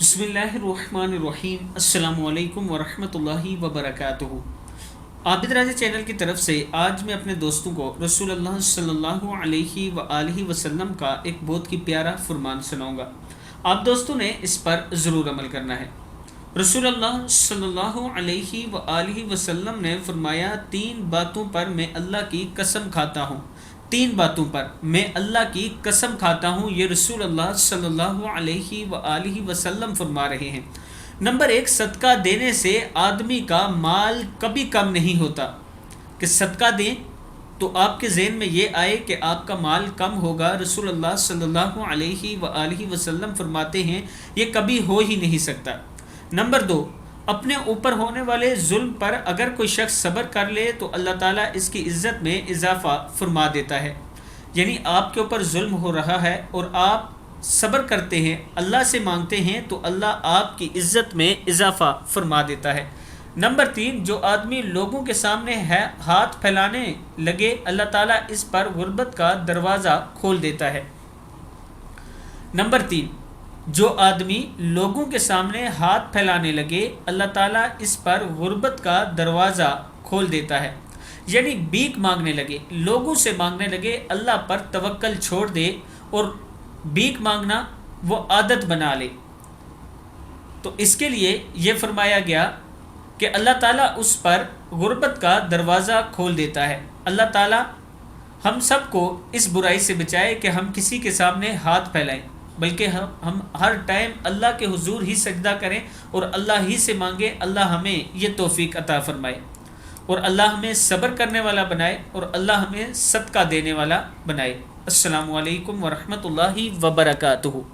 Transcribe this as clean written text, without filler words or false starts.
बिस्मिल्लाहिर्रहमानिर्रहीम। अस्सलामु अलैकुम वरहमतुल्लाहि वबरकातुहू। आबिद राजा चैनल की तरफ से आज मैं अपने दोस्तों को रसूलुल्लाह सल्लल्लाहु अलैहि वसल्लम का एक बहुत ही प्यारा फरमान सुनाऊंगा। आप दोस्तों ने इस पर ज़रूर अमल करना है। रसूलुल्लाह सल्लल्लाहु अलैहि वसल्लम ने फरमाया, तीन बातों पर मैं अल्लाह की कसम खाता हूँ, तीन बातों पर मैं अल्लाह की कसम खाता हूँ। ये रसूलुल्लाह सल्लल्लाहु अलैहि वसल्लम फरमा रहे हैं। नंबर एक, सदका देने से आदमी का माल कभी कम नहीं होता। कि सदका दें तो आपके ज़हन में ये आए कि आपका माल कम होगा। रसूलुल्लाह सल्लल्लाहु अलैहि वसल्लम फरमाते हैं ये कभी हो ही नहीं सकता। नंबर दो, अपने ऊपर होने वाले जुल्म पर अगर कोई शख्स सब्र कर ले तो अल्लाह ताला इसकी इज़्ज़त में इजाफ़ा फरमा देता है। यानी आपके ऊपर जुल्म हो रहा है और आप सब्र करते हैं, अल्लाह से मांगते हैं तो अल्लाह आपकी इज़्ज़त में इजाफ़ा फरमा देता है। नंबर तीन, जो आदमी लोगों के सामने है हाथ फैलाने लगे, अल्लाह ताला इस पर गुर्बत का दरवाज़ा खोल देता है। नंबर तीन, जो आदमी लोगों के सामने हाथ फैलाने लगे, अल्लाह ताला इस पर गुर्बत का दरवाज़ा खोल देता है। यानी भीख मांगने लगे, लोगों से मांगने लगे, अल्लाह पर तवक्कल छोड़ दे और भीख मांगना वो आदत बना ले, तो इसके लिए ये फरमाया गया कि अल्लाह ताला उस पर गुर्बत का दरवाज़ा खोल देता है। अल्लाह ताला हम सबको इस बुराई से बचाए कि हम किसी के सामने हाथ फैलाएं, बल्कि हम हर टाइम अल्लाह के हुजूर ही सजदा करें और अल्लाह ही से मांगे। अल्लाह हमें ये तौफीक अता फरमाए और अल्लाह हमें सब्र करने वाला बनाए और अल्लाह हमें सदका देने वाला बनाए। अस्सलामु अलैकुम वरहमतुल्लाहि वबरकातुहू।